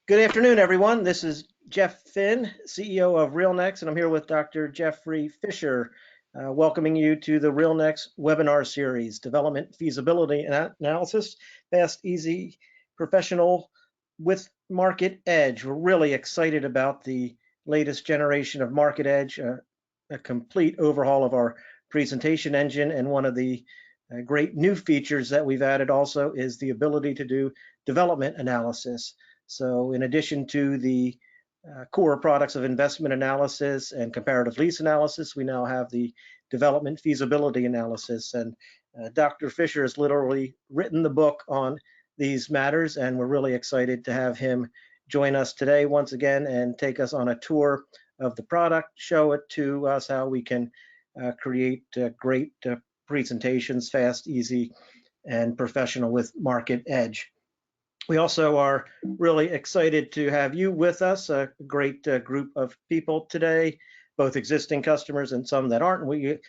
Good afternoon, everyone. This is Jeff Finn, CEO of RealNext, and I'm here with Dr. Jeffrey Fisher, welcoming you to the RealNext webinar series, Development Feasibility Analysis, Fast, Easy, Professional with MarketEdge. We're really excited about the latest generation of MarketEdge, a complete overhaul of our presentation engine, and one of the great new features that we've added also is the ability to do development analysis. So in addition to the core products of investment analysis and comparative lease analysis, we now have the development feasibility analysis. And Dr. Fisher has literally written the book on these matters, and we're really excited to have him join us today once again and take us on a tour of the product, show it to us how we can create great presentations, fast, easy, and professional with MarketEdge. We also are really excited to have you with us, a great group of people today, both existing customers and some that aren't. We,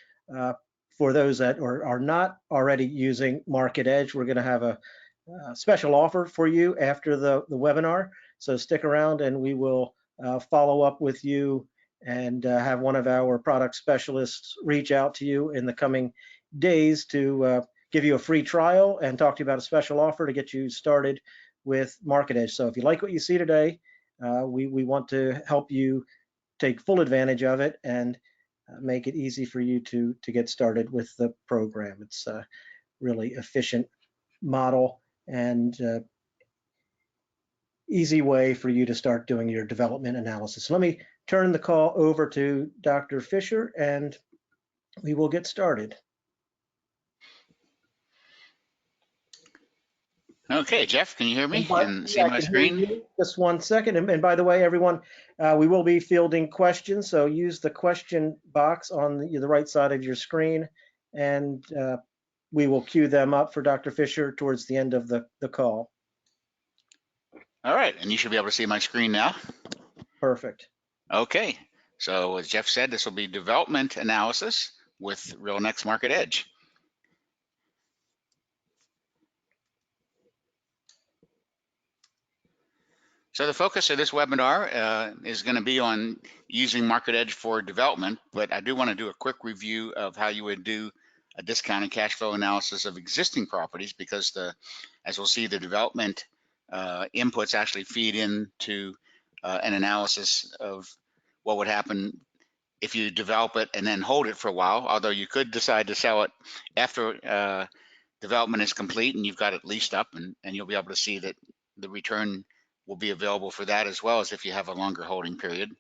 for those that are not already using MarketEdge, we're going to have a special offer for you after the webinar. So stick around and we will follow up with you and have one of our product specialists reach out to you in the coming days to give you a free trial and talk to you about a special offer to get you started with MarketEdge. So if you like what you see today, we want to help you take full advantage of it and make it easy for you to get started with the program. It's a really efficient model and easy way for you to start doing your development analysis. So let me turn the call over to Dr. Fisher and we will get started. Okay, Jeff, can you hear me and see my screen? Just one second. And by the way, everyone, we will be fielding questions. So use the question box on the right side of your screen, and we will queue them up for Dr. Fisher towards the end of the call. All right, and you should be able to see my screen now. Perfect. Okay, so as Jeff said, this will be development analysis with RealNext MarketEdge. So the focus of this webinar is going to be on using MarketEdge for development, but I do want to do a quick review of how you would do a discounted cash flow analysis of existing properties, because as we'll see, the development inputs actually feed into an analysis of what would happen if you develop it and then hold it for a while, although you could decide to sell it after development is complete and you've got it leased up, and you'll be able to see that the return will be available for that, as well as if you have a longer holding period.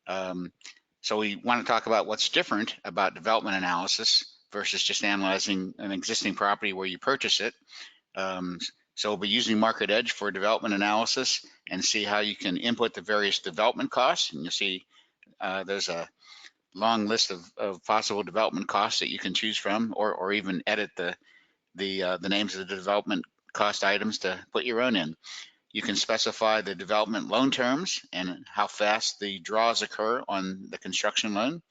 So we want to talk about what's different about development analysis versus just analyzing an existing property where you purchase it. So we'll be using MarketEdge for development analysis and see how you can input the various development costs. And you'll see there's a long list of possible development costs that you can choose from, or even edit the names of the development cost items to put your own in. You can specify the development loan terms and how fast the draws occur on the construction loan.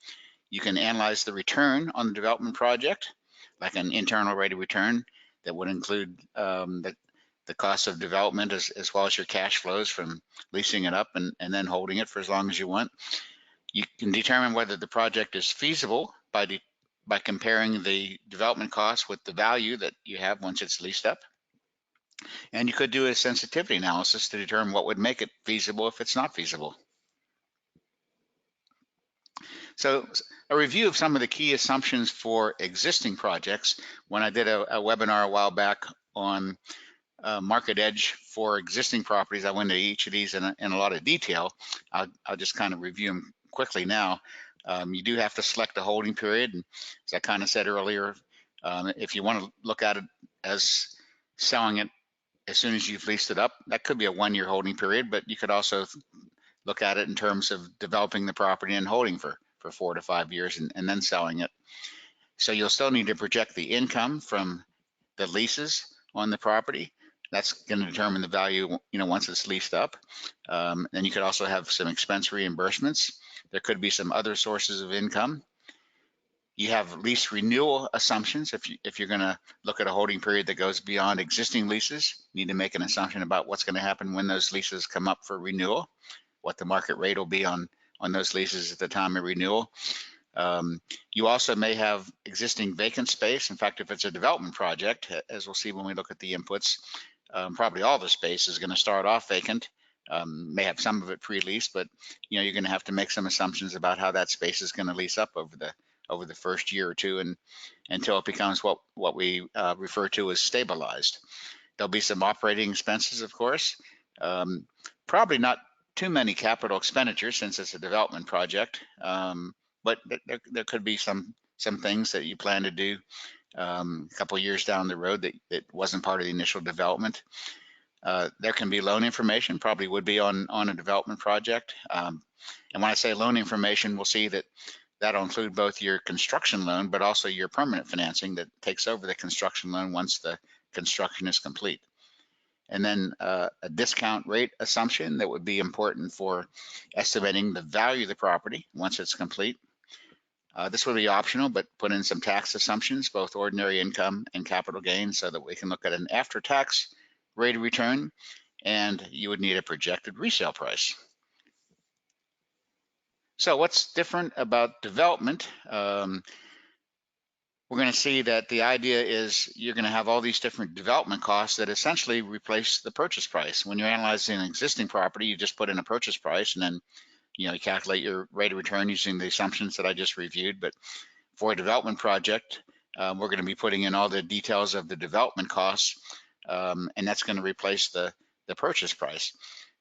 You can analyze the return on the development project, like an internal rate of return that would include the cost of development as well as your cash flows from leasing it up and then holding it for as long as you want. You can determine whether the project is feasible by comparing the development costs with the value that you have once it's leased up. And you could do a sensitivity analysis to determine what would make it feasible if it's not feasible. So a review of some of the key assumptions for existing projects. When I did a webinar a while back on MarketEdge for existing properties, I went into each of these in a lot of detail. I'll just kind of review them quickly now. You do have to select a holding period. And as I kind of said earlier, if you want to look at it as selling it as soon as you've leased it up, that could be a 1-year holding period, but you could also look at it in terms of developing the property and holding for 4 to 5 years and then selling it. So you'll still need to project the income from the leases on the property. That's going to determine the value, once it's leased up. Then you could also have some expense reimbursements. There could be some other sources of income. You have lease renewal assumptions. If you're going to look at a holding period that goes beyond existing leases, you need to make an assumption about what's going to happen when those leases come up for renewal, what the market rate will be on those leases at the time of renewal. You also may have existing vacant space. In fact, if it's a development project, as we'll see when we look at the inputs, probably all the space is going to start off vacant. May have some of it pre-leased, but you're going to have to make some assumptions about how that space is going to lease up over the first year or two, and until it becomes what we refer to as stabilized. There'll be some operating expenses, of course. Probably not too many capital expenditures since it's a development project, but there could be some things that you plan to do a couple of years down the road that wasn't part of the initial development. There can be loan information, probably would be on a development project. And when I say loan information, we'll see that that'll include both your construction loan, but also your permanent financing that takes over the construction loan once the construction is complete. And then a discount rate assumption that would be important for estimating the value of the property once it's complete. This would be optional, but put in some tax assumptions, both ordinary income and capital gain, so that we can look at an after-tax rate of return, and you would need a projected resale price. So what's different about development? We're going to see that the idea is you're going to have all these different development costs that essentially replace the purchase price. When you're analyzing an existing property, you just put in a purchase price, and then you calculate your rate of return using the assumptions that I just reviewed. But for a development project, we're going to be putting in all the details of the development costs, and that's going to replace the purchase price.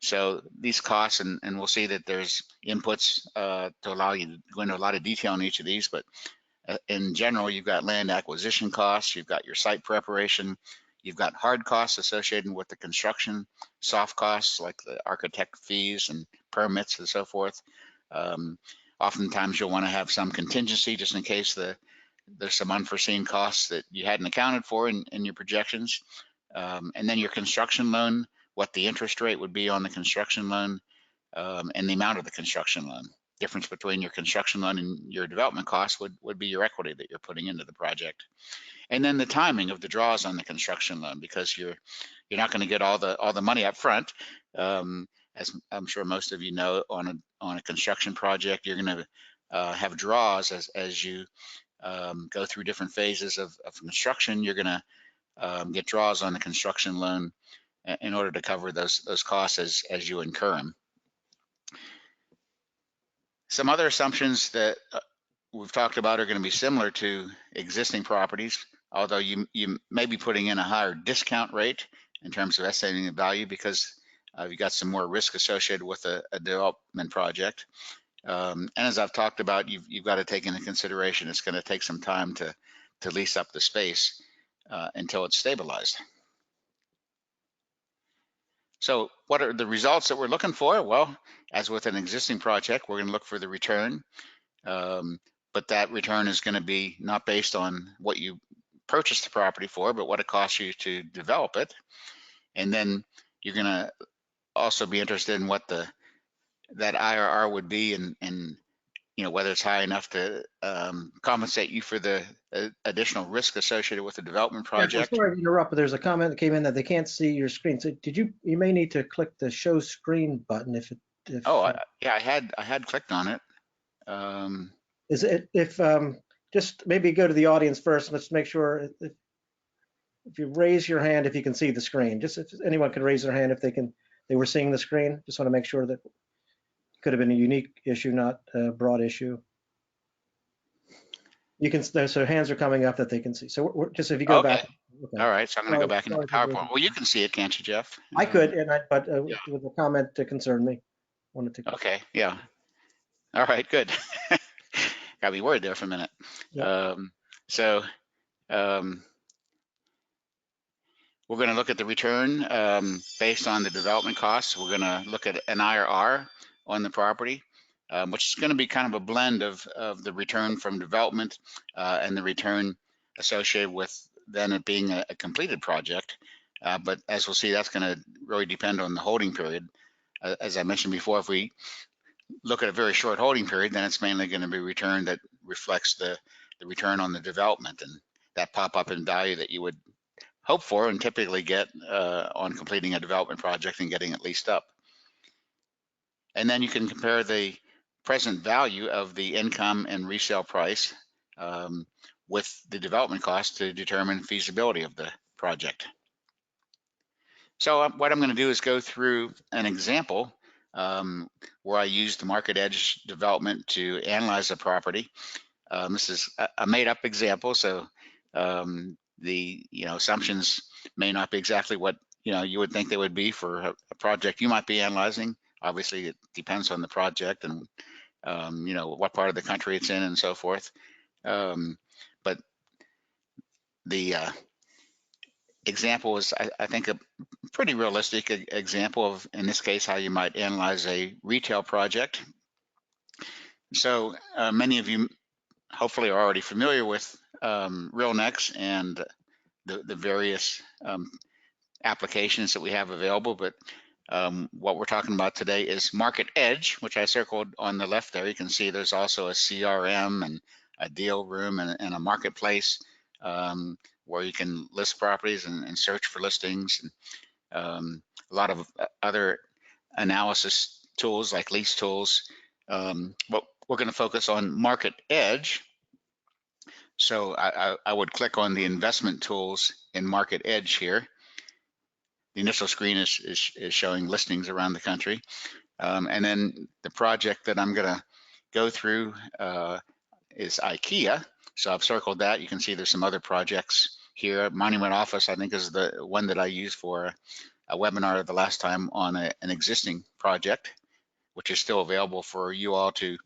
So these costs, and we'll see that there's inputs to allow you to go into a lot of detail on each of these, but in general, you've got land acquisition costs, you've got your site preparation, you've got hard costs associated with the construction, soft costs like the architect fees and permits and so forth. Oftentimes you'll want to have some contingency just in case there's some unforeseen costs that you hadn't accounted for in your projections. And then your construction loan, what the interest rate would be on the construction loan, and the amount of the construction loan. Difference between your construction loan and your development costs would be your equity that you're putting into the project. And then the timing of the draws on the construction loan, because you're not going to get all the money up front. As I'm sure most of you know, on a construction project, you're going to have draws as you go through different phases of construction. You're going to get draws on the construction loan in order to cover those costs as you incur them. Some other assumptions that we've talked about are going to be similar to existing properties, although you may be putting in a higher discount rate in terms of estimating the value because you've got some more risk associated with a development project. And as I've talked about, you've got to take into consideration it's going to take some time to lease up the space until it's stabilized. So what are the results that we're looking for? Well, as with an existing project, we're going to look for the return, but that return is going to be not based on what you purchased the property for, but what it costs you to develop it. And then you're going to also be interested in what that IRR would be, and whether it's high enough to compensate you for the additional risk associated with the development project. Yeah, sorry to interrupt, but there's a comment that came in that they can't see your screen. So you may need to click the show screen button if yeah, I had clicked on it. Is it just maybe go to the audience first. Let's make sure if you raise your hand, if you can see the screen. Just if anyone can raise their hand if they were seeing the screen. Just want to make sure that it could have been a unique issue, not a broad issue. You can, so hands are coming up that they can see. So we're just, if you go back. Okay. All right, so I'm going to go back into the PowerPoint. Well, you can see it, can't you, Jeff? I could, but yeah. with a comment that concerned me. Okay, yeah. All right, good. Got me worried there for a minute. Yeah. We're going to look at the return based on the development costs. We're going to look at an IRR on the property, which is going to be kind of a blend of the return from development and the return associated with then it being a completed project. But as we'll see, that's going to really depend on the holding period. As I mentioned before, if we look at a very short holding period, then it's mainly going to be return that reflects the return on the development and that pop up in value that you would hope for and typically get on completing a development project and getting it leased up. And then you can compare the present value of the income and resale price with the development cost to determine feasibility of the project. So what I'm going to do is go through an example where I used the MarketEdge development to analyze a property. This is a made-up example, so the assumptions may not be exactly what you would think they would be for a project you might be analyzing. Obviously, it depends on the project and what part of the country it's in and so forth. But the example is, I think, a pretty realistic example of, in this case, how you might analyze a retail project. So many of you hopefully are already familiar with RealNex and the various applications that we have available, but what we're talking about today is MarketEdge, which I circled on the left there. You can see there's also a CRM and a deal room and a marketplace where you can list properties and search for listings, and a lot of other analysis tools like lease tools. But we're going to focus on MarketEdge. So I would click on the investment tools in MarketEdge here. The initial screen is showing listings around the country. And then the project that I'm going to go through is IKEA. So I've circled that. You can see there's some other projects here. Monument Office, I think, is the one that I used for a webinar the last time on an existing project, which is still available for you all to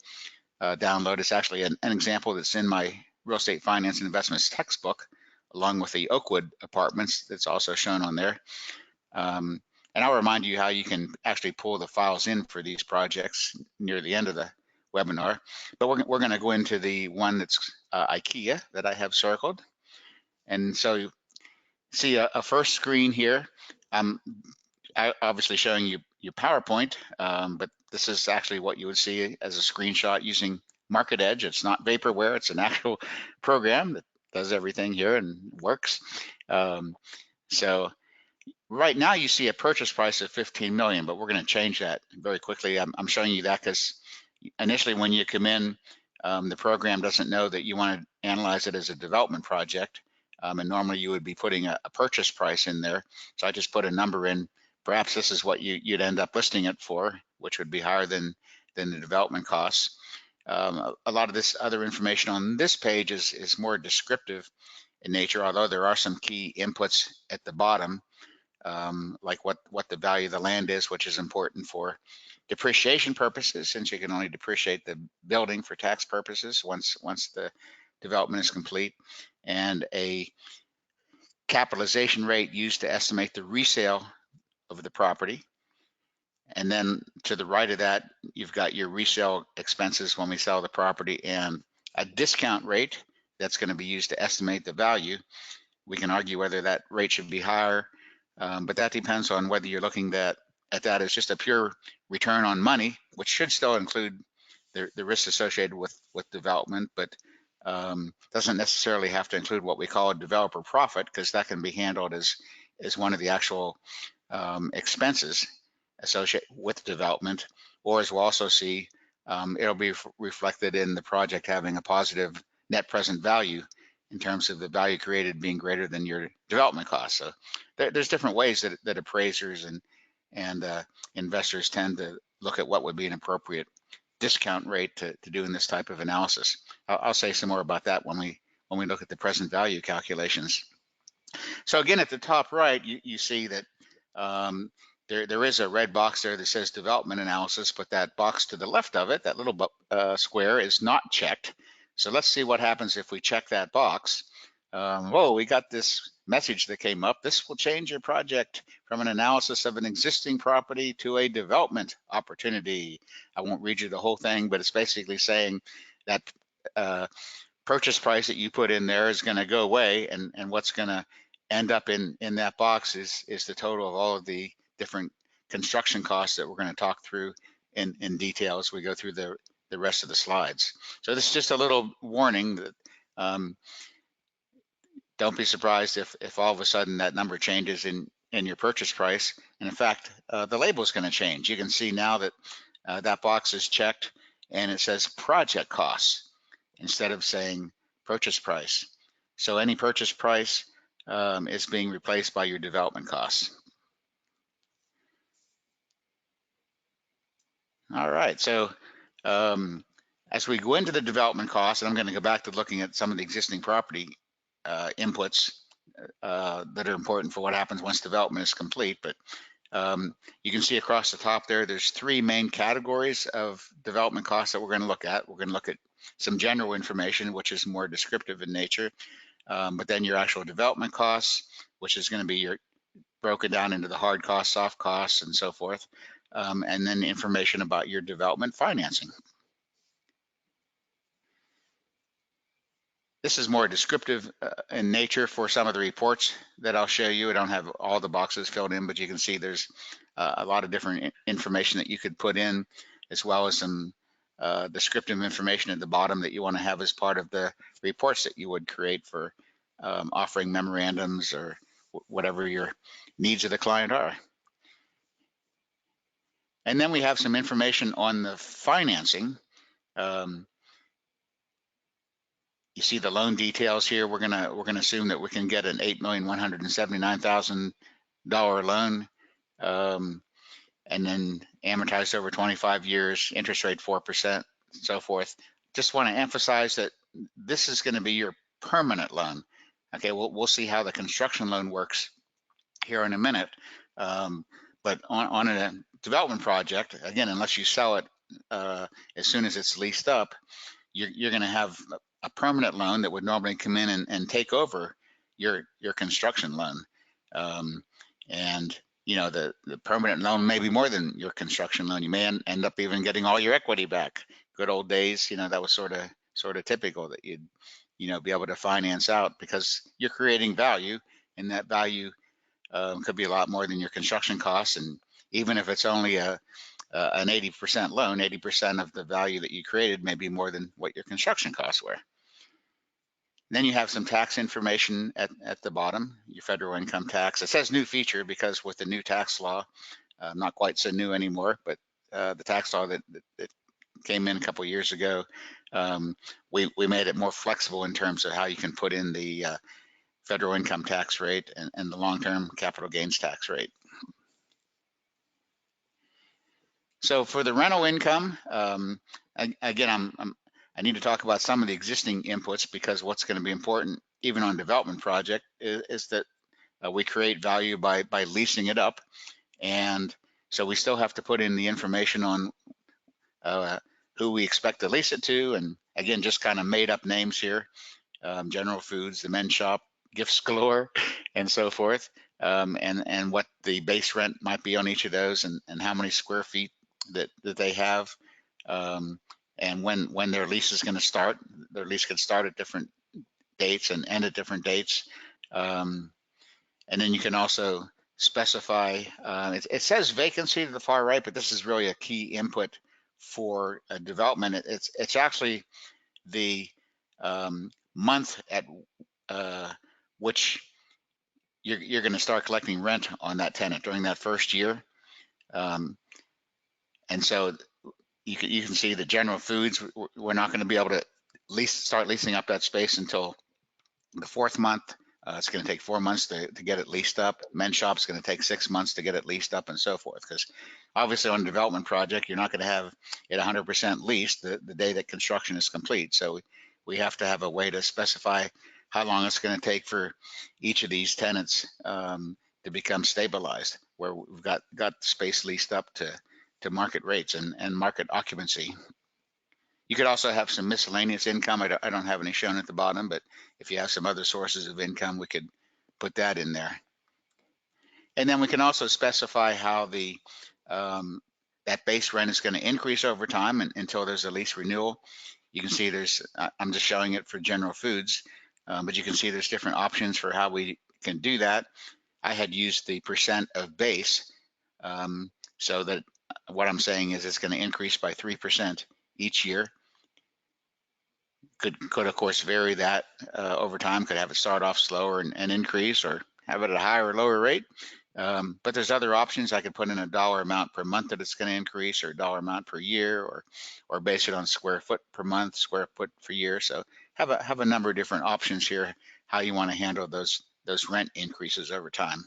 download. It's actually an example that's in my real estate finance and investments textbook, along with the Oakwood apartments that's also shown on there. And I'll remind you how you can actually pull the files in for these projects near the end of the webinar. But we're going to go into the one that's IKEA that I have circled. And so you see a first screen here. I'm obviously showing you your PowerPoint, but this is actually what you would see as a screenshot using MarketEdge. It's not vaporware, it's an actual program that does everything here and works. So right now you see a purchase price of 15 million, but we're going to change that very quickly. I'm showing you that because initially when you come in, the program doesn't know that you want to analyze it as a development project. And normally you would be putting a purchase price in there. So I just put a number in. Perhaps this is what you'd end up listing it for, which would be higher than the development costs. A lot of this other information on this page is more descriptive in nature, although there are some key inputs at the bottom, like what the value of the land is, which is important for depreciation purposes, since you can only depreciate the building for tax purposes once the development is complete, and a capitalization rate used to estimate the resale of the property. And then to the right of that, you've got your resale expenses when we sell the property and a discount rate that's going to be used to estimate the value. We can argue whether that rate should be higher, but that depends on whether you're looking at that as just a pure return on money, which should still include the risks associated with development, but doesn't necessarily have to include what we call a developer profit, because that can be handled as one of the actual expenses associated with development, or as we'll also see, it'll be reflected in the project having a positive net present value in terms of the value created being greater than your development cost. So there's different ways that appraisers and investors tend to look at what would be an appropriate discount rate to do in this type of analysis. I'll say some more about that when we look at the present value calculations. So again, at the top right, you see that there is a red box there that says development analysis, but that box to the left of it, that little square, is not checked. So let's see what happens if we check that box. Whoa, we got this message that came up. This will change your project from an analysis of an existing property to a development opportunity. I won't read you the whole thing, but it's basically saying that purchase price that you put in there is going to go away, and what's going to end up in that box is the total of all of the different construction costs that we're going to talk through in detail as we go through the rest of the slides. So this is just a little warning that Don't be surprised if all of a sudden that number changes in your purchase price. And in fact, the label is going to change. You can see now that that box is checked and it says project costs instead of saying purchase price. So any purchase price is being replaced by your development costs. All right, so as we go into the development costs, and I'm going to go back to looking at some of the existing property inputs that are important for what happens once development is complete. But you can see across the top there, there's three main categories of development costs that we're going to look at. We're going to look at some general information, which is more descriptive in nature, but then your actual development costs, which is going to be your broken down into the hard costs, soft costs, and so forth, and then information about your development financing. This is more descriptive in nature for some of the reports that I'll show you. I don't have all the boxes filled in, but you can see there's a lot of different information that you could put in, as well as some descriptive information at the bottom that you want to have as part of the reports that you would create for offering memorandums or whatever your needs of the client are. And then we have some information on the financing. You see the loan details here. We're gonna assume that we can get an $8,179,000 loan, and then amortized over 25 years, interest rate 4%, and so forth. Just want to emphasize that this is going to be your permanent loan. Okay, we'll see how the construction loan works here in a minute. But on a development project, again, unless you sell it as soon as it's leased up, you're going to have a permanent loan that would normally come in and take over your construction loan. And you know, the permanent loan may be more than your construction loan. You may end up even getting all your equity back. Good old days, you know, that was sort of typical that you'd, you know, be able to finance out because you're creating value, and that value could be a lot more than your construction costs. And even if it's only an 80% loan, 80% of the value that you created may be more than what your construction costs were. Then you have some tax information at the bottom, your federal income tax. It says new feature because with the new tax law, not quite so new anymore, but the tax law that came in a couple of years ago, we made it more flexible in terms of how you can put in the federal income tax rate and the long-term capital gains tax rate. So for the rental income, again, I need to talk about some of the existing inputs because what's going to be important, even on development project, is that we create value by leasing it up. And so we still have to put in the information on who we expect to lease it to. And again, just kind of made up names here, General Foods, the Men's Shop, Gifts Galore, and so forth. And what the base rent might be on each of those, and how many square feet that they have. And when their lease is going to start. Their lease could start at different dates and end at different dates. And then you can also specify, it says vacancy to the far right, but this is really a key input for a development. It's actually the month at which you're going to start collecting rent on that tenant during that first year. And so you can see the General Foods, we're not going to be able to start leasing up that space until the fourth month. It's going to take 4 months to get it leased up. Men's Shop is going to take 6 months to get it leased up, and so forth. Because obviously on a development project, you're not going to have it 100% leased the day that construction is complete. So we have to have a way to specify how long it's going to take for each of these tenants to become stabilized, where we've got space leased up to market rates and market occupancy. You could also have some miscellaneous income. I don't have any shown at the bottom, but if you have some other sources of income, we could put that in there. And then we can also specify how the that base rent is going to increase over time until there's a lease renewal. You can see there's, I'm just showing it for General Foods, but you can see there's different options for how we can do that. I had used the percent of base, so that what I'm saying is it's going to increase by 3% each year. could of course vary that over time. Could have it start off slower and increase, or have it at a higher or lower rate. But there's other options. I could put in a dollar amount per month that it's going to increase, or a dollar amount per year, or base it on square foot per month, square foot per year. So have a number of different options here how you want to handle those rent increases over time.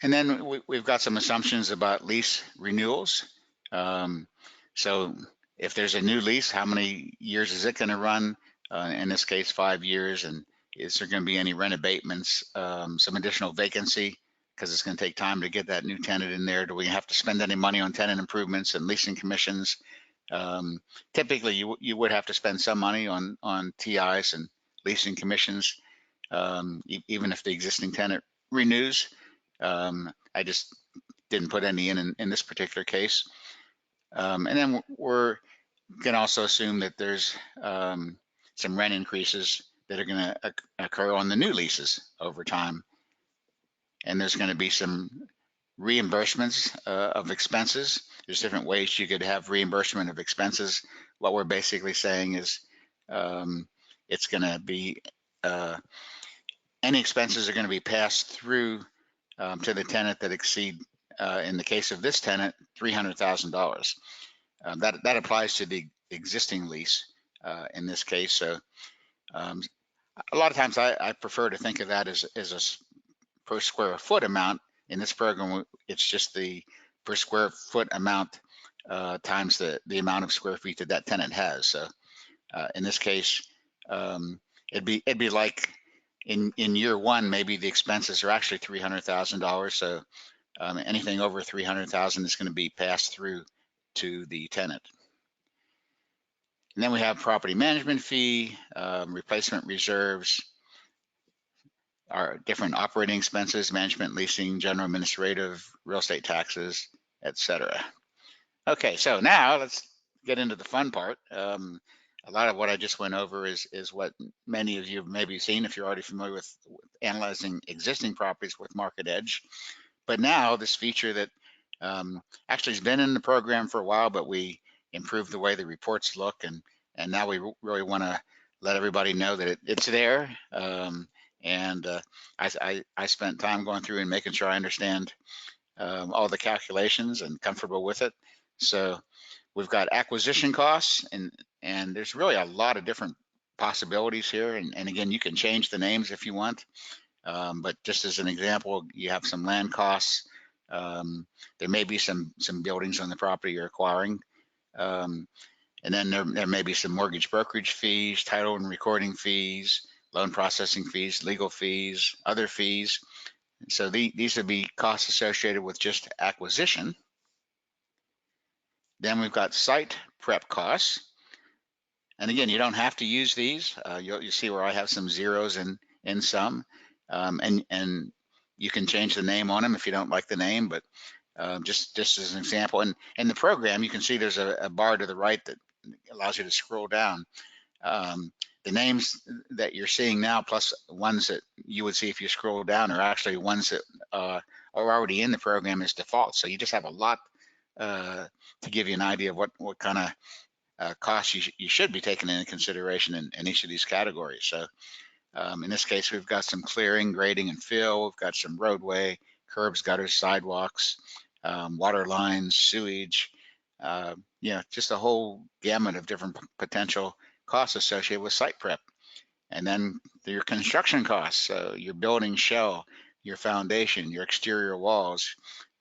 And then we've got some assumptions about lease renewals. So if there's a new lease, how many years is it going to run? In this case, 5 years. And is there going to be any rent abatements, some additional vacancy, because it's going to take time to get that new tenant in there? Do we have to spend any money on tenant improvements and leasing commissions? Typically, you would have to spend some money on TIs and leasing commissions, even if the existing tenant renews. I just didn't put any in this particular case. And then we're going to also assume that there's some rent increases that are going to occur on the new leases over time. And there's going to be some reimbursements of expenses. There's different ways you could have reimbursement of expenses. What we're basically saying is it's going to be any expenses are going to be passed through to the tenant that exceed, in the case of this tenant, $300,000. That applies to the existing lease in this case. So a lot of times I prefer to think of that as a per square foot amount. In this program, it's just the per square foot amount times the amount of square feet that tenant has. So in this case, it'd be like in year one, maybe the expenses are actually $300,000. So anything over $300,000 is going to be passed through to the tenant. And then we have property management fee, replacement reserves, our different operating expenses, management, leasing, general administrative, real estate taxes, etc. Okay, so now let's get into the fun part. A lot of what I just went over is what many of you have maybe seen if you're already familiar with analyzing existing properties with MarketEdge. But now this feature that actually has been in the program for a while, but we improved the way the reports look, and now we really want to let everybody know that it's there. I spent time going through and making sure I understand all the calculations and comfortable with it. So we've got acquisition costs, and there's really a lot of different possibilities here. And again, you can change the names if you want. But just as an example, you have some land costs. There may be some buildings on the property you're acquiring. And then there may be some mortgage brokerage fees, title and recording fees, loan processing fees, legal fees, other fees. So these would be costs associated with just acquisition. Then we've got site prep costs. And again, you don't have to use these. You'll see where I have some zeros in some. And you can change the name on them if you don't like the name, but just as an example. And in the program, you can see there's a bar to the right that allows you to scroll down. The names that you're seeing now, plus ones that you would see if you scroll down, are actually ones that are already in the program as default. So you just have a lot to give you an idea of what kind of costs you should be taking into consideration in each of these categories. So in this case, we've got some clearing, grading, and fill. We've got some roadway, curbs, gutters, sidewalks, water lines, sewage, just a whole gamut of different potential costs associated with site prep. And then your construction costs, so your building shell, your foundation, your exterior walls,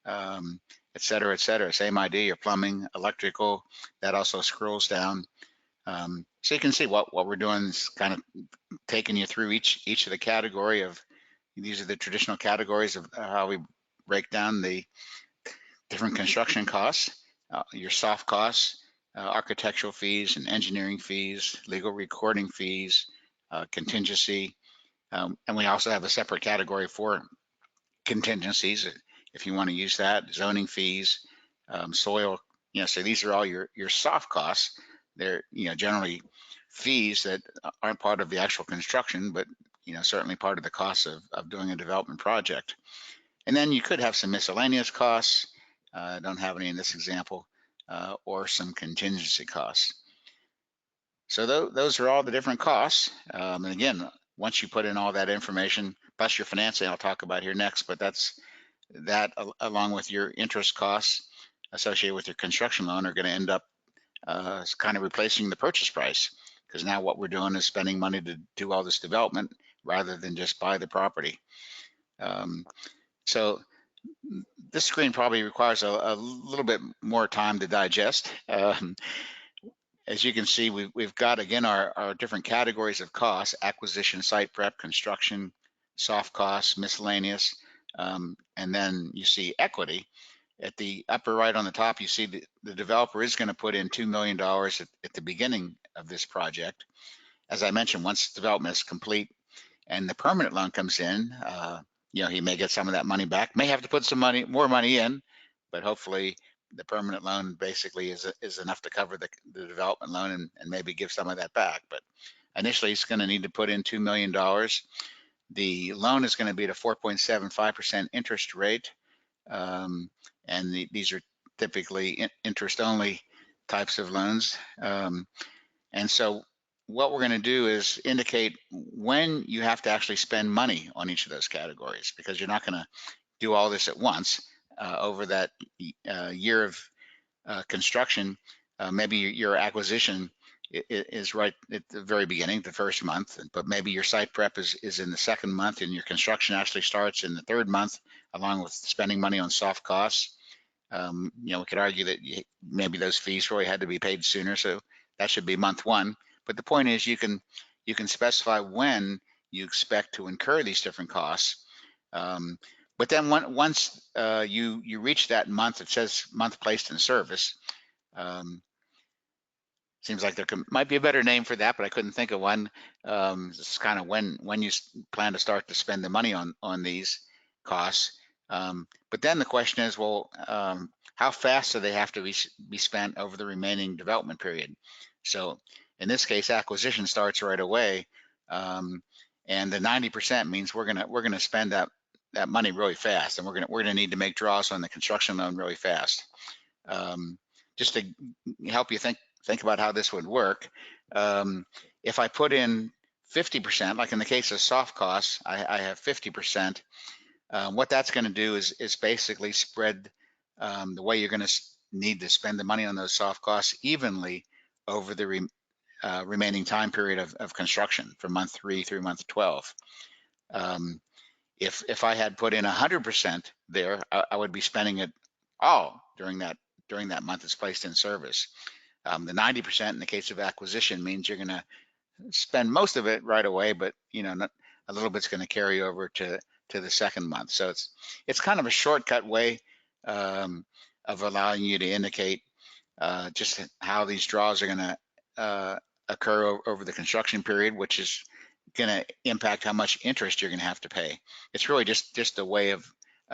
et cetera, et cetera. Same idea, your plumbing, electrical, that also scrolls down. So you can see what we're doing is kind of taking you through each of the category of, these are the traditional categories of how we break down the different construction costs, your soft costs, architectural fees and engineering fees, legal recording fees, contingency. And we also have a separate category for contingencies if you want to use that, zoning fees, soil, so these are all your soft costs. They're, generally fees that aren't part of the actual construction, but, certainly part of the cost of doing a development project. And then you could have some miscellaneous costs. I don't have any in this example, or some contingency costs. So those are all the different costs. And again, once you put in all that information, plus your financing, I'll talk about here next, but that's that along with your interest costs associated with your construction loan are going to end up kind of replacing the purchase price, because now what we're doing is spending money to do all this development rather than just buy the property. So this screen probably requires a little bit more time to digest. As you can see, we've got, again, our different categories of costs: acquisition, site prep, construction, soft costs, miscellaneous, and then you see equity. At the upper right on the top, you see the developer is going to put in $2 million at the beginning of this project. As I mentioned, once development is complete and the permanent loan comes in, he may get some of that money back, may have to put some more money in, but hopefully the permanent loan basically is enough to cover the development loan and maybe give some of that back. But initially, he's going to need to put in $2 million. The loan is going to be at a 4.75% interest rate. And these are typically interest-only types of loans. And so what we're going to do is indicate when you have to actually spend money on each of those categories, because you're not going to do all this at once over that year of construction. Maybe your acquisition is right at the very beginning, the first month, but maybe your site prep is in the second month, and your construction actually starts in the third month, along with spending money on soft costs. We could argue that maybe those fees really had to be paid sooner, so that should be month one. But the point is, you can specify when you expect to incur these different costs. But then once you reach that month, it says month placed in service. Seems like there might be a better name for that, but I couldn't think of one. This is kind of when you plan to start to spend the money on these costs. But then the question is, well, how fast do they have to be spent over the remaining development period? So in this case, acquisition starts right away, and the 90% means we're gonna spend that money really fast, and we're gonna need to make draws on the construction loan really fast. Just to help you think about how this would work, if I put in 50%, like in the case of soft costs, I have 50%. What that's going to do is basically spread the way you're going to need to spend the money on those soft costs evenly over the remaining time period of construction from month 3 through month 12. If I had put in 100% there, I would be spending it all during that month it's placed in service. The 90% in the case of acquisition means you're going to spend most of it right away, but a little bit's going to carry over to the second month. So it's kind of a shortcut way of allowing you to indicate just how these draws are going to occur over the construction period, which is going to impact how much interest you're going to have to pay. It's really just a way of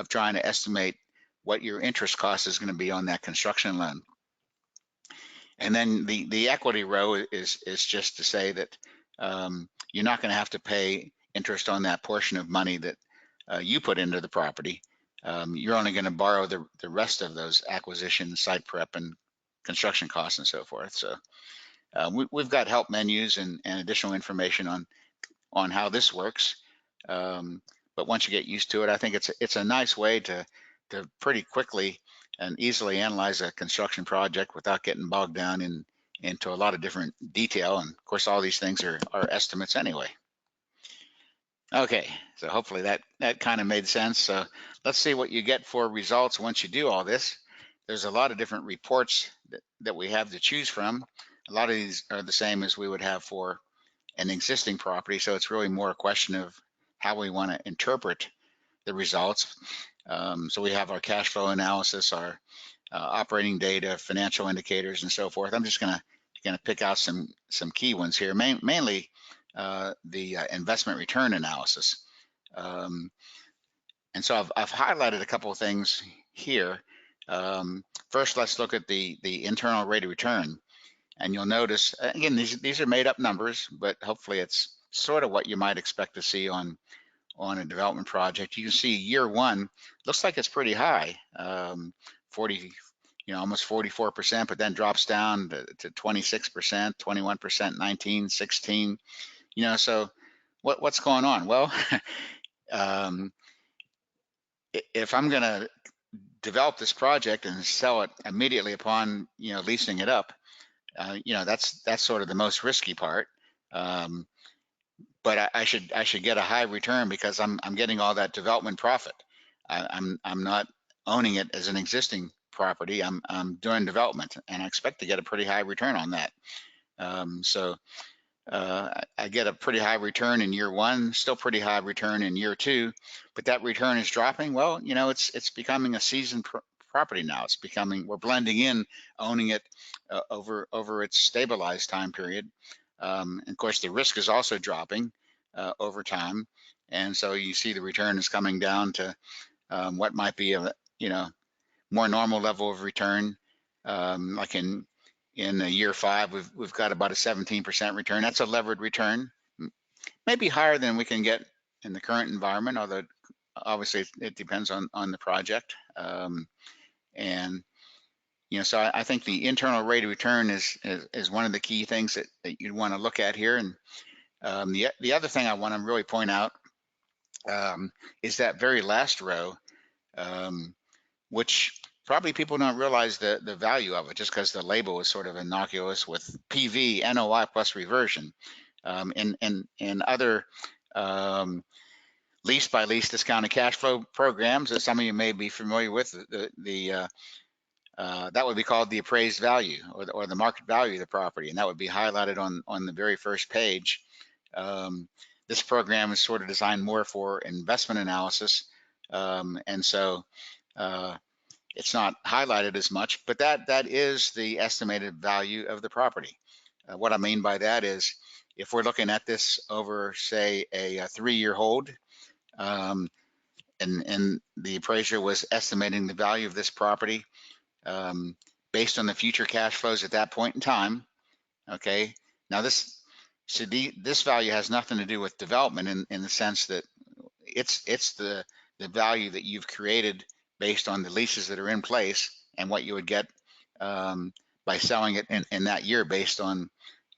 trying to estimate what your interest cost is going to be on that construction loan. And then the equity row is just to say that you're not going to have to pay interest on that portion of money that you put into the property. You're only going to borrow the rest of those acquisition, site prep, and construction costs and so forth. So we've got help menus and additional information on how this works. But once you get used to it, I think it's a nice way to pretty quickly and easily analyze a construction project without getting bogged down into a lot of different detail. And of course, all these things are estimates anyway. Okay, so hopefully that kind of made sense. So let's see what you get for results once you do all this. There's a lot of different reports that we have to choose from. A lot of these are the same as we would have for an existing property, so it's really more a question of how we want to interpret the results. So we have our cash flow analysis, our operating data, financial indicators, and so forth. I'm just gonna pick out some key ones here, mainly the investment return analysis. And so I've highlighted a couple of things here. First, let's look at the internal rate of return. And you'll notice, again, these are made up numbers, but hopefully it's sort of what you might expect to see on a development project. You can see year one looks like it's pretty high, almost 44%, but then drops down to 26%, 21%, 19, 16. So what's going on? Well, um, if I'm going to develop this project and sell it immediately upon leasing it up, that's sort of the most risky part. But I should get a high return because I'm getting all that development profit. I'm not owning it as an existing property. I'm doing development, and I expect to get a pretty high return on that. So I get a pretty high return in year one, still pretty high return in year two, but that return is dropping. Well, it's becoming a seasoned property now. We're blending in owning it over its stabilized time period. And of course, the risk is also dropping over time, and so you see the return is coming down to what might be a more normal level of return, like in year five, we've got about a 17% return. That's a levered return, maybe higher than we can get in the current environment, although obviously it depends on the project. And so I think the internal rate of return is one of the key things that you'd want to look at here. And the other thing I want to really point out is that very last row, which probably people don't realize the value of it just because the label is sort of innocuous with PV, NOI plus reversion. In other lease by lease discounted cash flow programs that some of you may be familiar with, that would be called the appraised value or the market value of the property, and that would be highlighted on the very first page. This program is sort of designed more for investment analysis, and so it's not highlighted as much, but that is the estimated value of the property. What I mean by that is if we're looking at this over, say, a 3-year hold, and the appraiser was estimating the value of this property based on the future cash flows at that point in time. Okay, now this value has nothing to do with development in the sense that it's the value that you've created based on the leases that are in place and what you would get by selling it in that year based on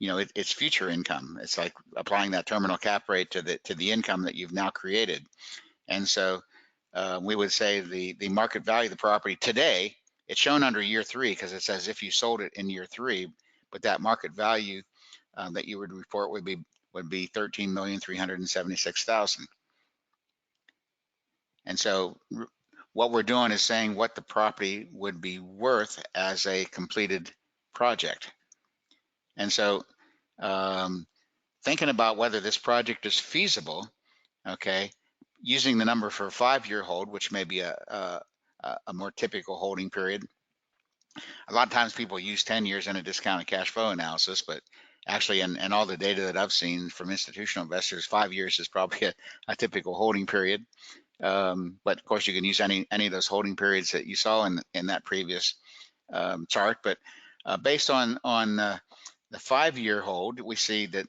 its future income. It's like applying that terminal cap rate to the income that you've now created. And so we would say the market value of the property today, it's shown under year 3 because it says if you sold it in year 3, but that market value that you would report would be $13,376,000. And so what we're doing is saying what the property would be worth as a completed project. And so thinking about whether this project is feasible, okay, using the number for a 5-year hold, which may be a more typical holding period. A lot of times people use 10 years in a discounted cash flow analysis, but actually in all the data that I've seen from institutional investors, 5 years is probably a typical holding period. But of course you can use any of those holding periods that you saw in that previous chart. But based on the 5-year hold, we see that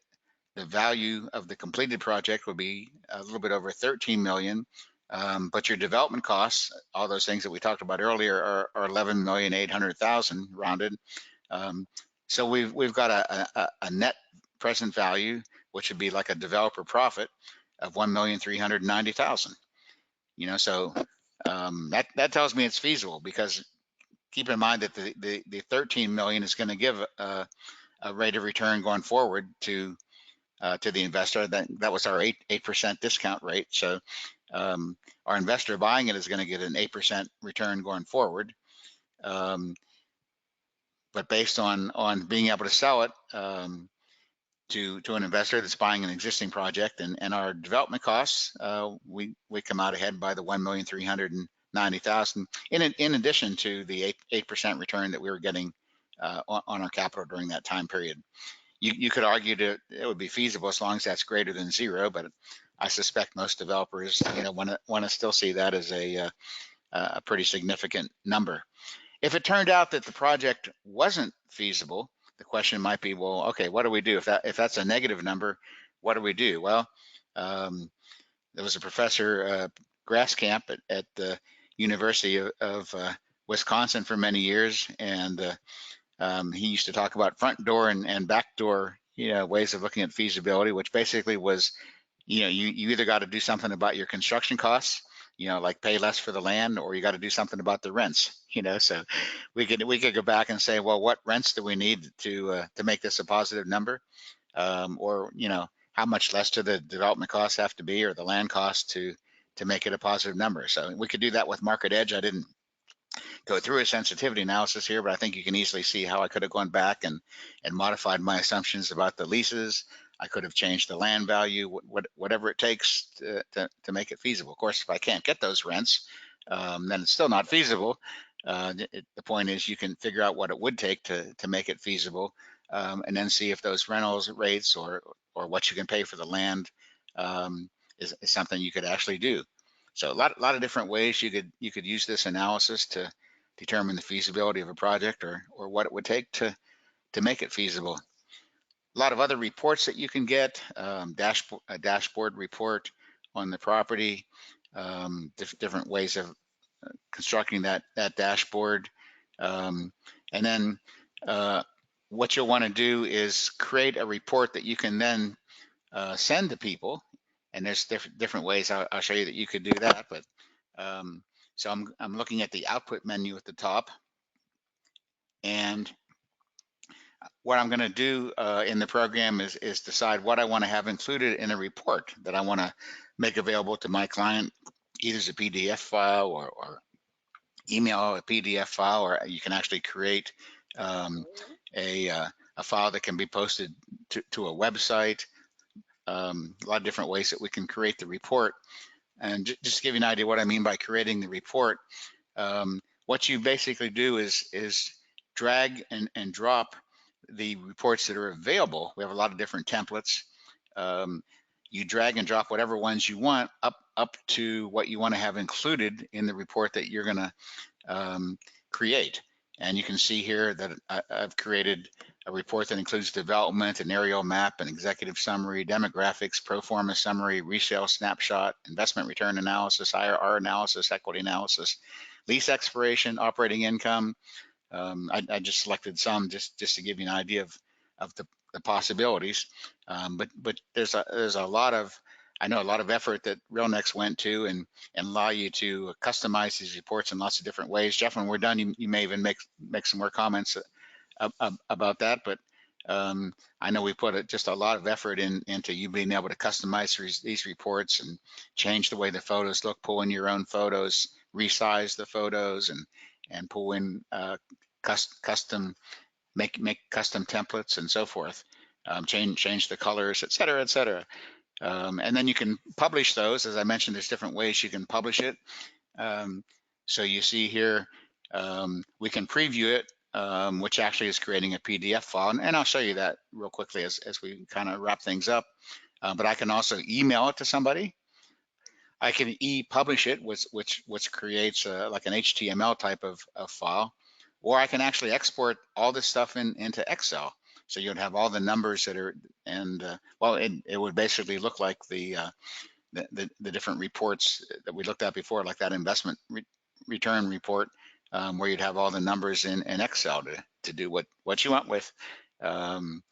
the value of the completed project would be a little bit over 13 million. But your development costs, all those things that we talked about earlier, are 11,800,000 rounded. So we've got a net present value, which would be like a developer profit of 1,390,000. So that tells me it's feasible, because keep in mind that the 13 million is going to give a rate of return going forward to the investor. That was our 8% discount rate. So our investor buying it is going to get an 8% return going forward. But based on being able to sell it to an investor that's buying an existing project and our development costs, we come out ahead by the 1,390,000 in addition to the 8% return that we were getting on our capital during that time period. You could argue that it would be feasible as long as that's greater than 0, but I suspect most developers want to still see that as a pretty significant number. If it turned out that the project wasn't feasible, the question might be, well, okay, what do we do? If that's a negative number, what do we do? Well, there was a professor, Grasskamp at the University of Wisconsin for many years, and he used to talk about front door and back door, ways of looking at feasibility, which basically was, you either got to do something about your construction costs, like pay less for the land, or you got to do something about the rents, So we could go back and say, well, what rents do we need to make this a positive number, or how much less do the development costs have to be, or the land cost to make it a positive number. So we could do that with MarketEdge. I didn't go through a sensitivity analysis here, but I think you can easily see how I could have gone back and modified my assumptions about the leases. I could have changed the land value, whatever it takes to make it feasible. Of course, if I can't get those rents, then it's still not feasible. The point is you can figure out what it would take to make it feasible, and then see if those rentals rates or what you can pay for the land is something you could actually do. So a lot of different ways you could use this analysis to determine the feasibility of a project, or what it would take to make it feasible. A lot of other reports that you can get, a dashboard report on the property, different ways of constructing that dashboard, and then what you'll want to do is create a report that you can then send to people. And there's different ways I'll show you that you could do that. But so I'm looking at the output menu at the top, and what I'm going to do in the program is decide what I want to have included in a report that I want to make available to my client, either as a PDF file or email a PDF file, or you can actually create a file that can be posted to a website. A lot of different ways that we can create the report. And just to give you an idea what I mean by creating the report, what you basically do is drag and drop the reports that are available. We have a lot of different templates. You drag and drop whatever ones you want up to what you want to have included in the report that you're going to create. And you can see here that I've created a report that includes development, an aerial map, an executive summary, demographics, pro forma summary, resale snapshot, investment return analysis, IRR analysis, equity analysis, lease expiration, operating income. I just selected some just to give you an idea of the possibilities. But there's a lot of, I know, a lot of effort that RealNext went to and allow you to customize these reports in lots of different ways. Jeff, when we're done, you may even make some more comments about that. But I know we put just a lot of effort into you being able to customize these reports and change the way the photos look, pull in your own photos, resize the photos, and pull in custom, make custom templates and so forth, change the colors, et cetera, et cetera. And then you can publish those. As I mentioned, there's different ways you can publish it. So you see here, we can preview it, which actually is creating a PDF file. And I'll show you that real quickly as we kind of wrap things up. But I can also email it to somebody. I can e-publish it, which creates like an HTML type of file, or I can actually export all this stuff into Excel. So you'd have all the numbers that are, and well, it would basically look like the different reports that we looked at before, like that investment return report, where you'd have all the numbers in Excel to do what you want with. And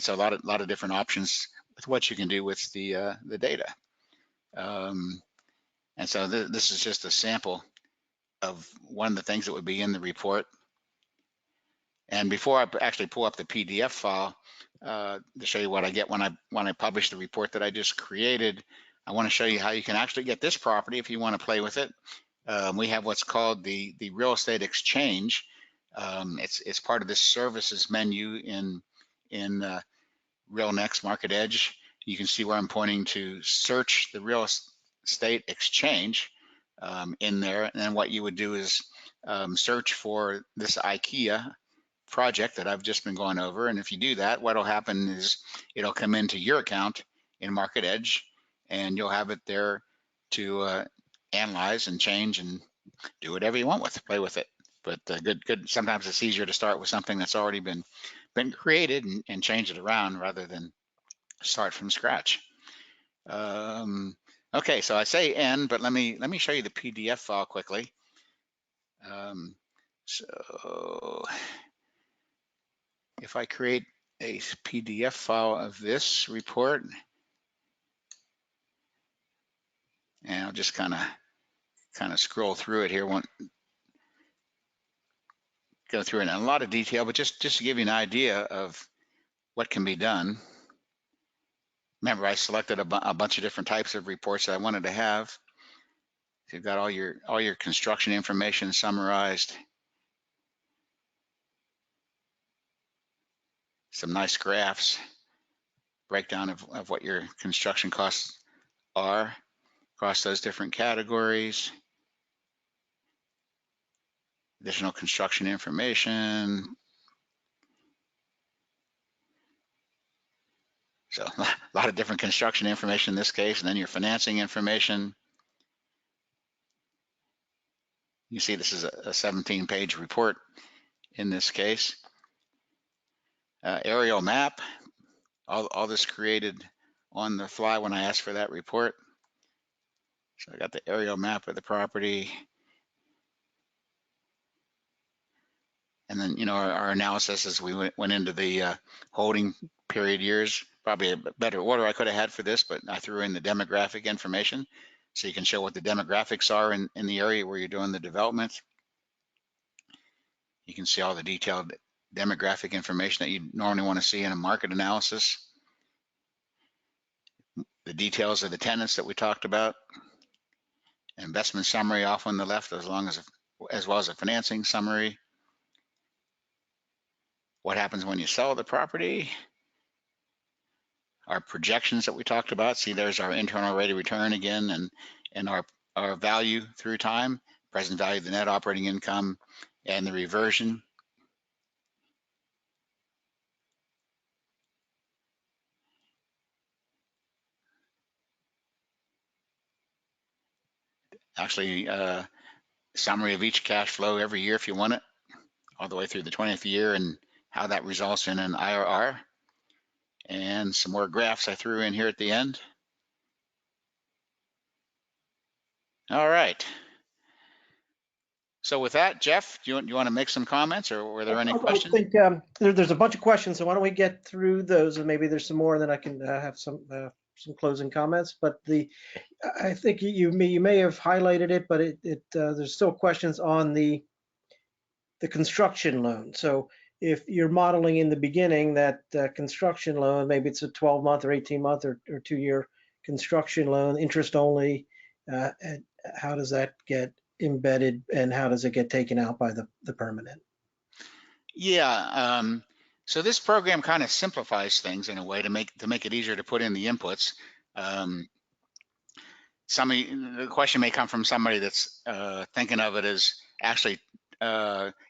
so a lot of different options with what you can do with the data. And so this is just a sample of one of the things that would be in the report. And before I actually pull up the PDF file to show you what I get when I publish the report that I just created, I want to show you how you can actually get this property if you want to play with it. We have what's called the real estate exchange. It's part of this services menu in RealNext MarketEdge. You can see where I'm pointing to search the real estate exchange in there. And then what you would do is search for this IKEA project that I've just been going over. And if you do that, what'll happen is it'll come into your account in MarketEdge, and you'll have it there to analyze and change and do whatever you want with, play with it. But good. Sometimes it's easier to start with something that's already been created and change it around rather than start from scratch. Okay, so I say end, but let me show you the PDF file quickly. So if I create a PDF file of this report, and I'll just kind of scroll through it here, won't go through it in a lot of detail, but just to give you an idea of what can be done. Remember, I selected a bunch of different types of reports that I wanted to have. You've got all your construction information summarized. Some nice graphs, breakdown of what your construction costs are across those different categories. Additional construction information. So a lot of different construction information in this case, and then your financing information. You see this is a 17-page report in this case. Aerial map, all this created on the fly when I asked for that report. So I got the aerial map of the property. And then, our analysis as we went into the holding period years, probably a better order I could have had for this, but I threw in the demographic information so you can show what the demographics are in the area where you're doing the development. You can see all the detailed demographic information that you normally want to see in a market analysis. The details of the tenants that we talked about. Investment summary off on the left, as well as a financing summary. What happens when you sell the property? Our projections that we talked about. See, there's our internal rate of return again, and our value through time, present value of the net operating income, and the reversion. Actually, summary of each cash flow every year if you want it, all the way through the 20th year, and how that results in an IRR. And some more graphs I threw in here at the end. All right. So with that, Jeff, do you want to make some comments, or were there any questions? I think there's a bunch of questions, so why don't we get through those, and maybe there's some more, and then I can have some closing comments. But I think you may have highlighted it, but there's still questions on the construction loan. So if you're modeling in the beginning that construction loan, maybe it's a 12-month or 18-month or 2-year construction loan, interest only, how does that get embedded, and how does it get taken out by the permanent? Yeah, so this program kind of simplifies things in a way to make it easier to put in the inputs. The question may come from somebody that's thinking of it as actually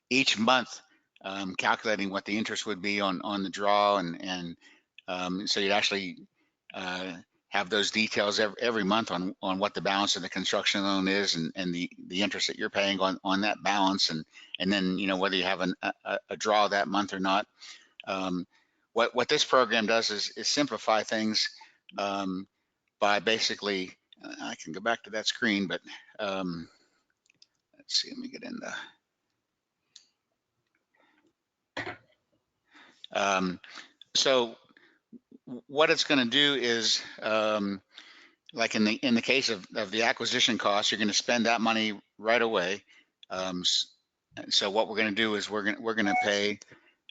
each month calculating what the interest would be on the draw, and so you'd actually have those details every month on what the balance of the construction loan is, and the interest that you're paying on that balance, and then whether you have a draw that month or not. What this program does is simplify things by basically, I can go back to that screen, but let's see, let me get in the so what it's going to do is, like in the case of the acquisition costs, you're going to spend that money right away. So what we're going to do is we're going to pay.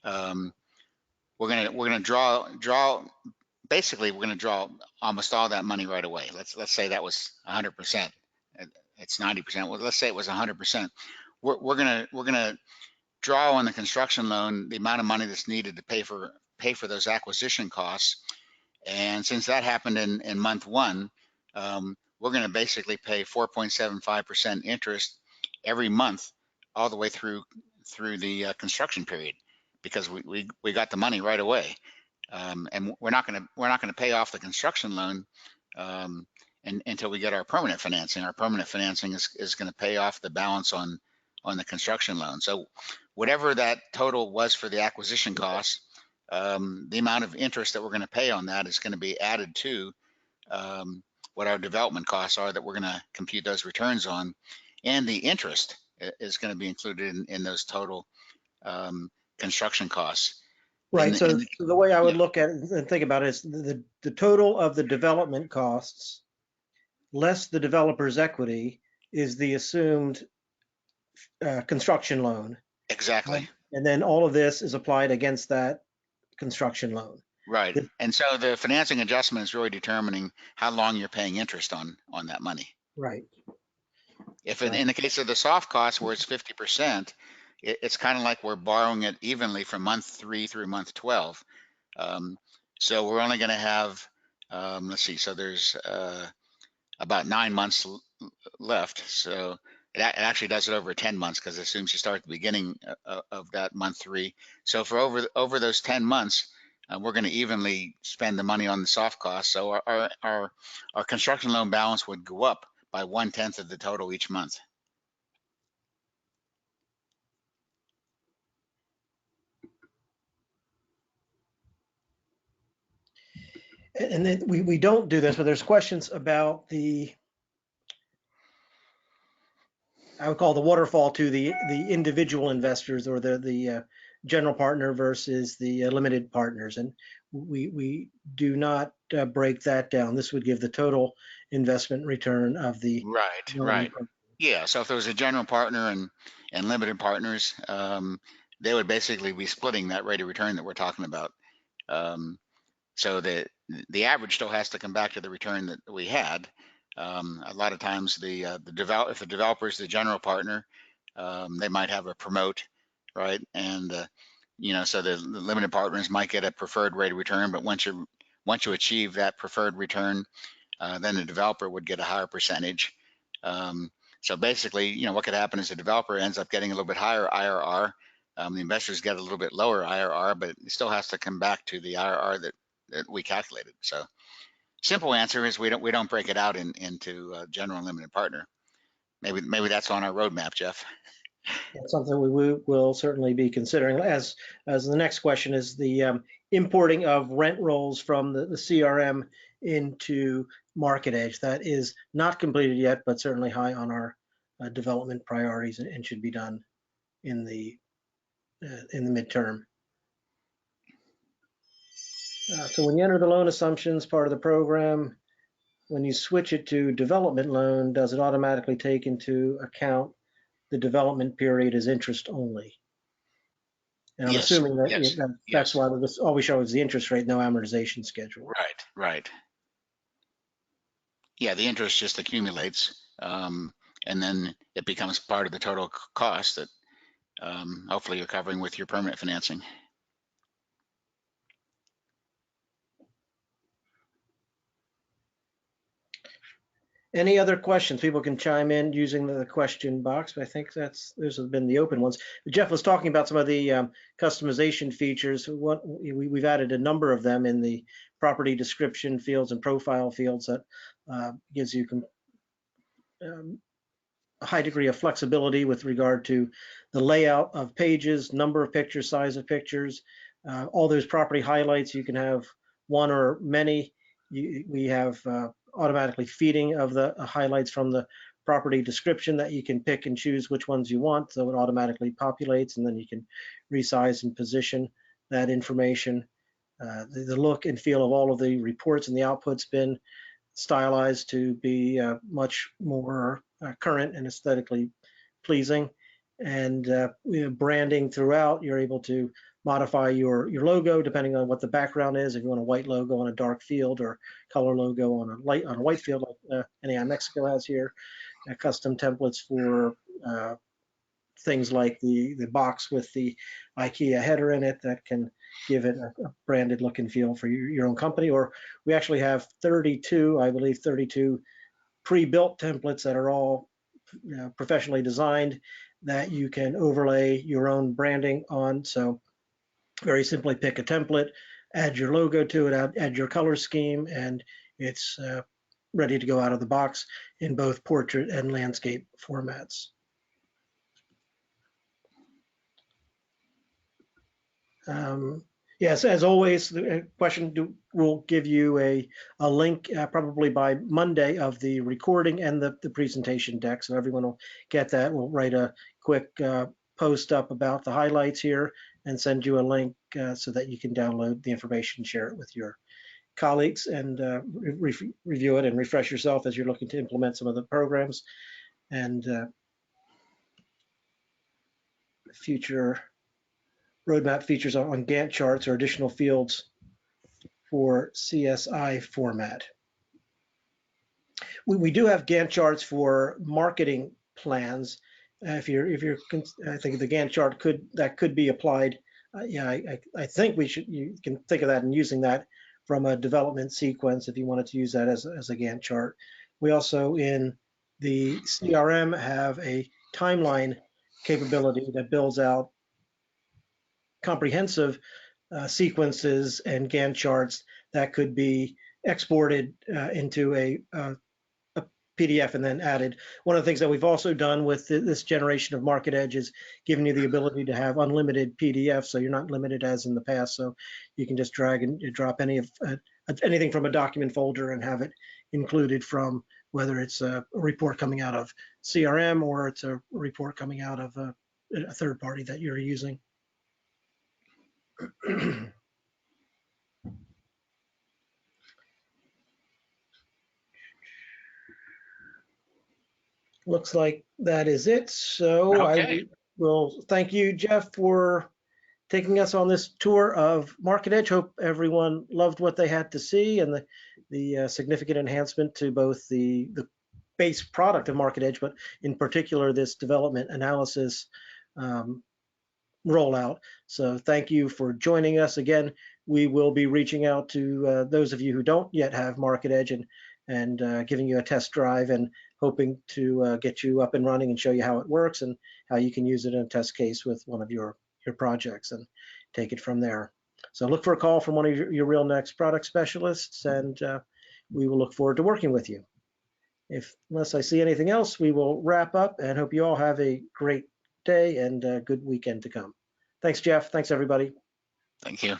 We're going to draw. Basically, we're going to draw almost all that money right away. Let's say that was 100%. It's 90%. Well, let's say it was 100%. We're going to draw on the construction loan the amount of money that's needed to pay for those acquisition costs. And since that happened in month 1, we're going to basically pay 4.75% interest every month all the way through the construction period, because we got the money right away. And we're not going to pay off the construction loan until we get our permanent financing. Our permanent financing is going to pay off the balance on the construction loan. So whatever that total was for the acquisition costs, the amount of interest that we're going to pay on that is going to be added to what our development costs are that we're going to compute those returns on, and the interest is going to be included in those total construction costs. Right. So the way I would Yeah, look at it and think about it is the total of the development costs less the developer's equity is the assumed construction loan. exactly. And then all of this is applied against that construction loan. Right. And so the financing adjustment is really determining how long you're paying interest on that money. Right. If Right. in the case of the soft cost where it's 50%, it's kind of like we're borrowing it evenly from month 3 through month 12. So we're only going to have, let's see, so there's about 9 months left. So it actually does it over 10 months because it assumes you start at the beginning of that month 3. So for over those 10 months, we're going to evenly spend the money on the soft costs. So our construction loan balance would go up by 1/10 of the total each month. And then we don't do this, but there's questions about I would call the waterfall to the individual investors or the general partner versus the limited partners, and we do not break that down. This would give the total investment return of the Right, development right. partner. Yeah, so if there was a general partner and limited partners, they would basically be splitting that rate of return that we're talking about. So the average still has to come back to the return that we had. A lot of times if the developer is the general partner, they might have a promote, right? And so the limited partners might get a preferred rate of return, but once you achieve that preferred return, then the developer would get a higher percentage. So basically, what could happen is the developer ends up getting a little bit higher IRR. The investors get a little bit lower IRR, but it still has to come back to the IRR that we calculated. So simple answer is we don't break it out into general and limited partner. Maybe that's on our roadmap, Jeff. That's something we will certainly be considering. As the next question is the importing of rent rolls from the CRM into MarketEdge. That is not completed yet, but certainly high on our development priorities and should be done in the midterm. So when you enter the loan assumptions part of the program, when you switch it to development loan, does it automatically take into account the development period as interest only? And I'm Yes, assuming that yes, that's yes. why this all we show is the interest rate, no amortization schedule. Right, right. Yeah, the interest just accumulates, and then it becomes part of the total cost that hopefully you're covering with your permanent financing. Any other questions? People can chime in using the question box, but I think those have been the open ones. Jeff was talking about some of the customization features. We've added a number of them in the property description fields and profile fields that gives you a high degree of flexibility with regard to the layout of pages, number of pictures, size of pictures, all those property highlights. You can have one or many. We have automatically feeding of the highlights from the property description that you can pick and choose which ones you want. So it automatically populates, and then you can resize and position that information. The look and feel of all of the reports and the output's been stylized to be much more current and aesthetically pleasing. And branding throughout, you're able to modify your logo depending on what the background is. If you want a white logo on a dark field or color logo on a white field like NAI Mexico has here, custom templates for things like the box with the IKEA header in it that can give it a branded look and feel for your own company. Or we actually have 32, I believe 32 pre-built templates that are all professionally designed that you can overlay your own branding on. So very simply pick a template, add your logo to it, add your color scheme, and it's ready to go out of the box in both portrait and landscape formats. Yes, as always, the will give you a link probably by Monday of the recording and the presentation deck, so everyone will get that. We'll write a quick post up about the highlights here and send you a link so that you can download the information, share it with your colleagues, and review it and refresh yourself as you're looking to implement some of the programs and future roadmap features on Gantt charts or additional fields for CSI format. We do have Gantt charts for marketing plans. I think the Gantt chart could be applied. Yeah, I think you can think of that and using that from a development sequence if you wanted to use that as a Gantt chart. We also in the CRM have a timeline capability that builds out comprehensive sequences and Gantt charts that could be exported into a PDF and then added. One of the things that we've also done with this generation of MarketEdge is giving you the ability to have unlimited PDFs, so you're not limited as in the past. So you can just drag and drop anything from a document folder and have it included from whether it's a report coming out of CRM or it's a report coming out of a third party that you're using. Looks like that is it. So Okay. I will thank you, Jeff, for taking us on this tour of MarketEdge. Hope everyone loved what they had to see and the significant enhancement to both the base product of MarketEdge, but in particular this development analysis rollout. So thank you for joining us again. We will be reaching out to those of you who don't yet have MarketEdge and giving you a test drive and hoping to get you up and running and show you how it works and how you can use it in a test case with one of your projects and take it from there. So look for a call from one of your RealNext product specialists, and we will look forward to working with you. Unless I see anything else, we will wrap up and hope you all have a great day and a good weekend to come. Thanks, Jeff. Thanks, everybody. Thank you.